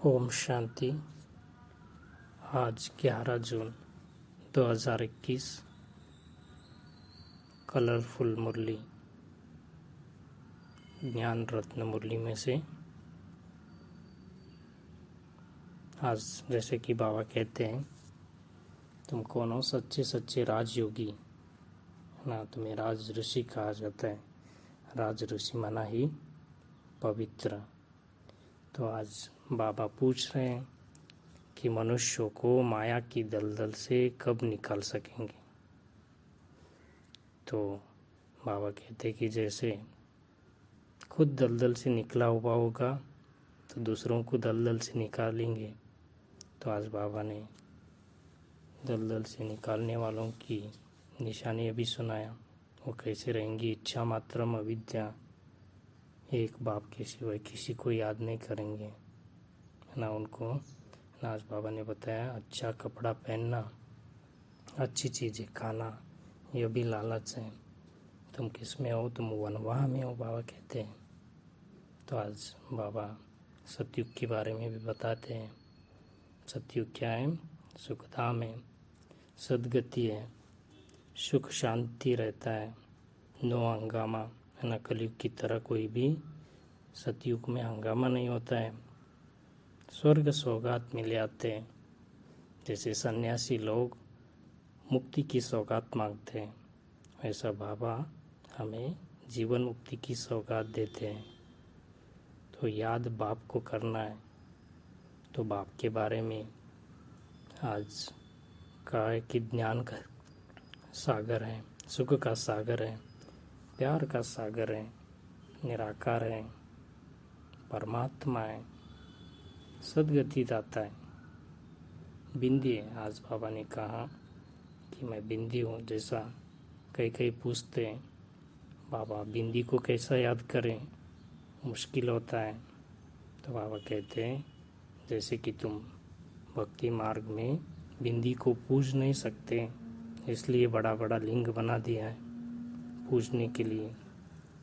ओम शांति। आज 11 जून 2021 कलरफुल मुरली ज्ञान रत्न मुरली में से आज जैसे कि बाबा कहते हैं, तुम कौन हो? सच्चे सच्चे राजयोगी ना, तुम्हें राज ऋषि कहा जाता है। राज ऋषि माना ही पवित्र। तो आज बाबा पूछ रहे हैं कि मनुष्यों को माया की दलदल से कब निकाल सकेंगे। तो बाबा कहते कि जैसे खुद दलदल से निकला हुआ होगा तो दूसरों को दलदल से निकालेंगे। तो आज बाबा ने दलदल से निकालने वालों की निशानी अभी सुनाया। वो कैसे रहेंगी? इच्छा मात्रम अविद्या, एक बाप के सिवाय किसी को याद नहीं करेंगे ना उनको। ना आज बाबा ने बताया अच्छा कपड़ा पहनना, अच्छी चीज़ें खाना, यह भी लालच है। तुम किस में हो? तुम वनवाह में हो, बाबा कहते हैं। तो आज बाबा सतयुग के बारे में भी बताते हैं। सतयुग क्या है? सुखधाम है, सद्गति है, सुख शांति रहता है, नो हंगामा है ना। कलयुग की तरह कोई भी सतयुग में हंगामा नहीं होता है। स्वर्ग सौगात मिले आते हैं। जैसे सन्यासी लोग मुक्ति की सौगात मांगते हैं, वैसा बाबा हमें जीवन मुक्ति की सौगात देते हैं। तो याद बाप को करना है। तो बाप के बारे में आज कहा है कि ज्ञान का सागर है, सुख का सागर है, प्यार का सागर है, निराकार है, परमात्मा है, सद्गति दाता है, बिंदी है। आज बाबा ने कहा कि मैं बिंदी हूँ। जैसा कई पूछते हैं बाबा बिंदी को कैसा याद करें, मुश्किल होता है। तो बाबा कहते हैं जैसे कि तुम भक्ति मार्ग में बिंदी को पूज नहीं सकते, इसलिए बड़ा बड़ा लिंग बना दिया है पूजने के लिए।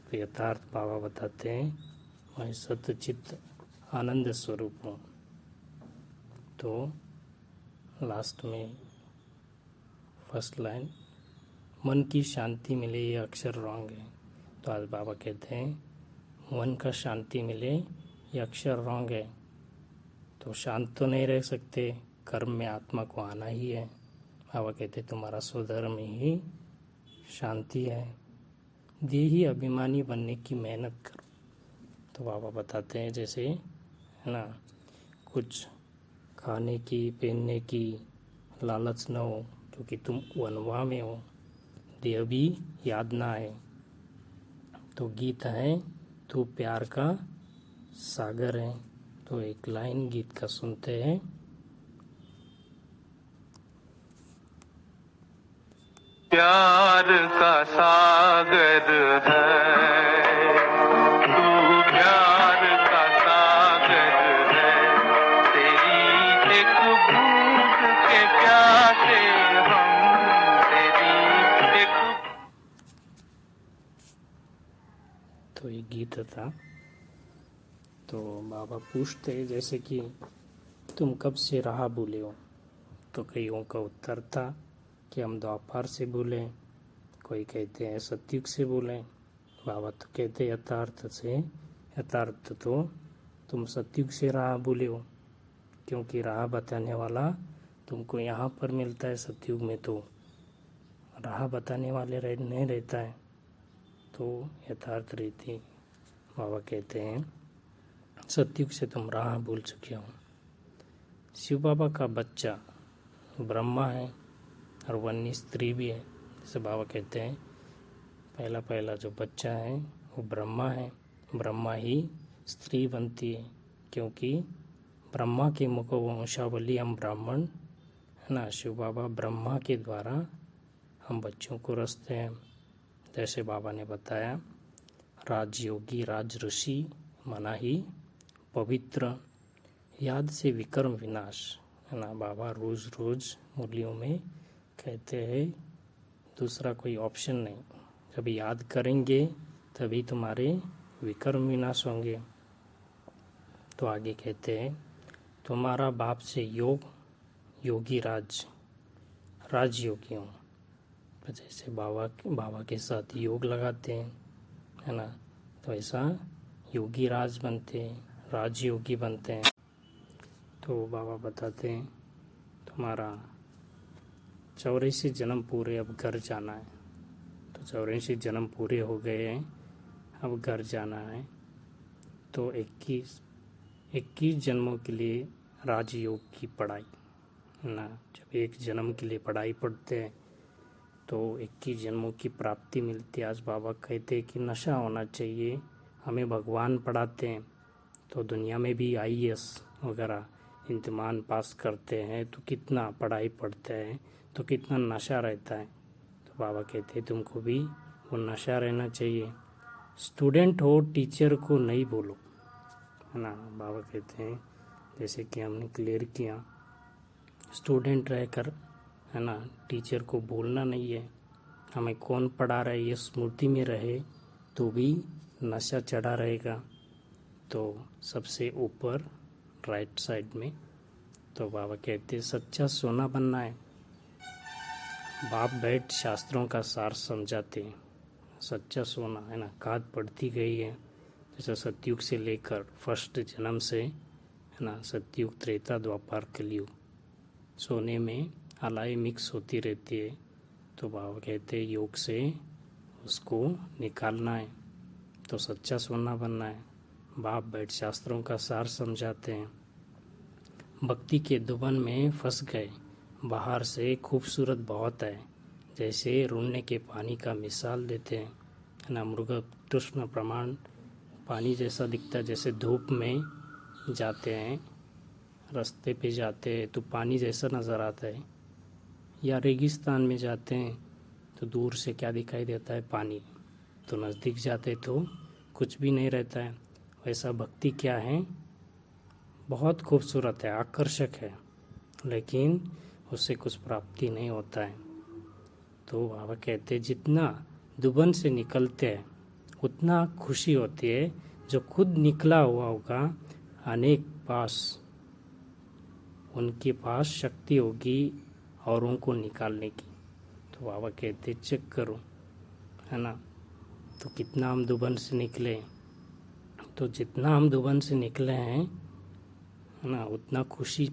तो यथार्थ बाबा बताते हैं मैं सतचित्त आनंद स्वरूप हूँ। तो लास्ट में फर्स्ट लाइन, मन की शांति मिले ये अक्षर रॉन्ग है। तो आज बाबा कहते हैं मन का शांति मिले ये अक्षर रॉन्ग है। तो शांत तो नहीं रह सकते, कर्म में आत्मा को आना ही है। बाबा कहते तुम्हारा स्वधर्म ही शांति है, देही अभिमानी बनने की मेहनत करो। तो बाबा बताते हैं जैसे है ना, कुछ खाने की पहनने की लालच न हो, क्योंकि तुम वनवाह में हो, देह भी याद ना आए। तो गीत है तू प्यार का सागर है। तो एक लाइन गीत का सुनते हैं। प्यार का सागर है तू, प्यार का सागर है, तेरी एक बूंद के प्यासे हम, तेरी एक। तो ये गीत था। तो बाबा पूछते हैं जैसे कि तुम कब से राह भूले हो। तो कईयों का उत्तर था कि हम द्वापार से भूले, कोई कहते हैं सतयुग से भूले। बाबा तो कहते यथार्थ से, यथार्थ तो तुम सतयुग से राह भूले हो, क्योंकि राह बताने वाला तुमको यहाँ पर मिलता है। सतयुग में तो राह बताने वाले नहीं रहता है, तो यथार्थ रहती। बाबा कहते हैं सतयुग से तुम राह भूल चुके हो। शिव बाबा का बच्चा ब्रह्मा है और वन्य स्त्री भी है। जैसे बाबा कहते हैं पहला जो बच्चा है वो ब्रह्मा है, ब्रह्मा ही स्त्री बनती है, क्योंकि ब्रह्मा के मुख वंशावली हम ब्राह्मण है ना। शिव बाबा ब्रह्मा के द्वारा हम बच्चों को रचते हैं। जैसे बाबा ने बताया राजयोगी राज ऋषि माना ही पवित्र, याद से विकर्म विनाश है ना। बाबा रोज़ मुरलियों में कहते हैं दूसरा कोई ऑप्शन नहीं, जब याद करेंगे तभी तुम्हारे विकर्म विनाश होंगे। तो आगे कहते हैं तुम्हारा बाप से योग योगी राजयोगी हूँ। तो जैसे बाबा के साथ योग लगाते हैं, है ना, तो ऐसा योगी राज बनते हैं, राजयोगी बनते हैं। तो बाबा बताते हैं तुम्हारा 84 जन्म पूरे, अब घर जाना है। तो 84 जन्म पूरे हो गए हैं, अब घर जाना है। तो 21 जन्मों के लिए राजयोग की पढ़ाई ना, जब एक जन्म के लिए पढ़ाई पढ़ते हैं तो 21 जन्मों की प्राप्ति मिलती है। आज बाबा कहते हैं कि नशा होना चाहिए, हमें भगवान पढ़ाते हैं। तो दुनिया में भी IAS वगैरह इम्तिहान पास करते हैं तो कितना पढ़ाई पढ़ते हैं, तो कितना नशा रहता है। तो बाबा कहते हैं तुमको भी वो नशा रहना चाहिए। स्टूडेंट हो, टीचर को नहीं बोलो, है ना। बाबा कहते हैं जैसे कि हमने क्लियर किया, स्टूडेंट रहकर, है ना, टीचर को बोलना नहीं है। हमें कौन पढ़ा रहा है ये स्मृति में रहे तो भी नशा चढ़ा रहेगा। तो सबसे ऊपर राइट साइड में तो बाबा कहते हैं सच्चा सोना बनना है। बाप बैठ शास्त्रों का सार समझाते हैं। सच्चा सोना, है ना, खाद पड़ती गई है। जैसे सतयुग से लेकर फर्स्ट जन्म से, है ना, सतयुग, त्रेता, द्वापर, कलयुग, सोने में अलाई मिक्स होती रहती है। तो बाबा कहते हैं योग से उसको निकालना है, तो सच्चा सोना बनना है। बाप बैठ शास्त्रों का सार समझाते हैं। भक्ति के दुबन में फंस गए, बाहर से खूबसूरत बहुत है। जैसे रुड़ने के पानी का मिसाल देते हैं, है ना। मृग तृष्ण प्रमाण पानी जैसा दिखता है। जैसे धूप में जाते हैं, रास्ते पे जाते हैं तो पानी जैसा नज़र आता है, या रेगिस्तान में जाते हैं तो दूर से क्या दिखाई देता है, पानी। तो नज़दीक जाते तो कुछ भी नहीं रहता है। वैसा भक्ति क्या है, बहुत खूबसूरत है, आकर्षक है, लेकिन उससे कुछ प्राप्ति नहीं होता है। तो बाबा कहते हैं जितना दुबन से निकलते हैं उतना खुशी होती है। जो खुद निकला हुआ होगा, अनेक पास उनके पास शक्ति होगी औरों को निकालने की। तो बाबा कहते चेक करो, है ना, तो कितना हम दुबन से निकले। तो जितना हम दुबन से निकले हैं, है ना, उतना खुशी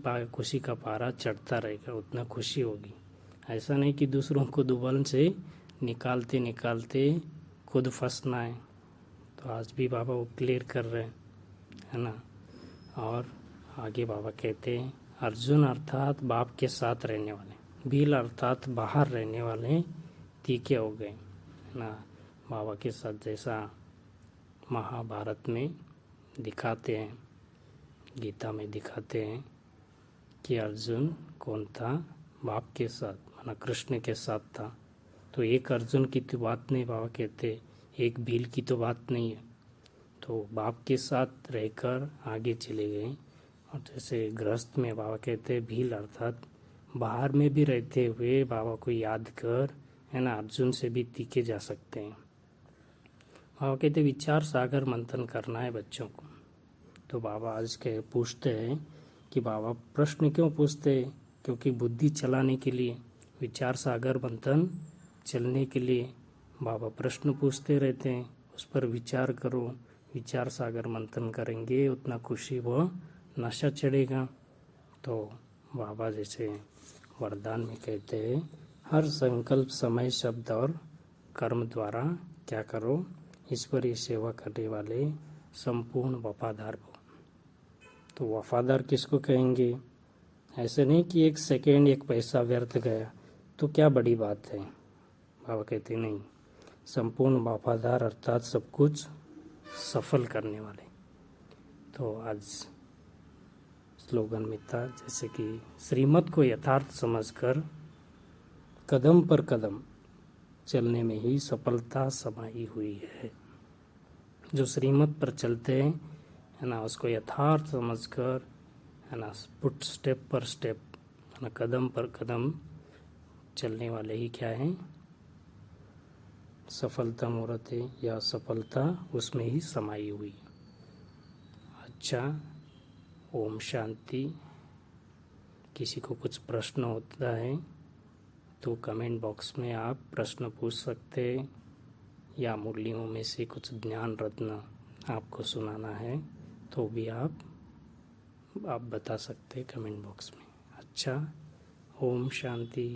का पारा चढ़ता रहेगा, उतना खुशी होगी। ऐसा नहीं कि दूसरों को दुबन से निकालते निकालते खुद फंसना है। तो आज भी बाबा वो क्लियर कर रहे हैं, है ना। और आगे बाबा कहते हैं अर्जुन अर्थात बाप के साथ रहने वाले, भील अर्थात बाहर रहने वाले तीखे हो गए, है ना। बाबा के साथ जैसा महाभारत में दिखाते हैं, गीता में दिखाते हैं कि अर्जुन कौन था, बाप के साथ, माना कृष्ण के साथ था। तो एक अर्जुन की तो बात नहीं, बाबा कहते एक भील की तो बात नहीं है। तो बाप के साथ रहकर आगे चले गए। और जैसे गृहस्थ में बाबा कहते भील अर्थात बाहर में भी रहते हुए बाबा को याद कर, है ना, अर्जुन से भी तीखे जा सकते हैं। बाबा कहते विचार सागर मंथन करना है बच्चों को। तो बाबा आज के पूछते हैं कि बाबा प्रश्न क्यों पूछते हैं, क्योंकि बुद्धि चलाने के लिए, विचार सागर मंथन चलने के लिए बाबा प्रश्न पूछते रहते हैं। उस पर विचार करो, विचार सागर मंथन करेंगे उतना खुशी व नशा चढ़ेगा। तो बाबा जैसे वरदान में कहते हैं हर संकल्प, समय, शब्द और कर्म द्वारा क्या करो, ईश्वरीय सेवा करने वाले संपूर्ण वफादार हो। तो वफादार किसको कहेंगे? ऐसे नहीं कि एक सेकेंड एक पैसा व्यर्थ गया तो क्या बड़ी बात है। बाबा कहते नहीं, संपूर्ण वफादार अर्थात सब कुछ सफल करने वाले। तो आज स्लोगन में था जैसे कि श्रीमत को यथार्थ समझकर कदम पर कदम चलने में ही सफलता समाई हुई है। जो श्रीमत पर चलते हैं, है ना, उसको यथार्थ समझकर, है ना, पुट स्टेप पर स्टेप, है ना, कदम पर कदम चलने वाले ही क्या हैं, सफलता मूर्त है, या सफलता उसमें ही समाई हुई। अच्छा, ओम शांति। किसी को कुछ प्रश्न होता है तो कमेंट बॉक्स में आप प्रश्न पूछ सकते हैं, या मुरलियों में से कुछ ज्ञान रत्न आपको सुनाना है तो भी आप बता सकते हैं कमेंट बॉक्स में। अच्छा, ओम शांति।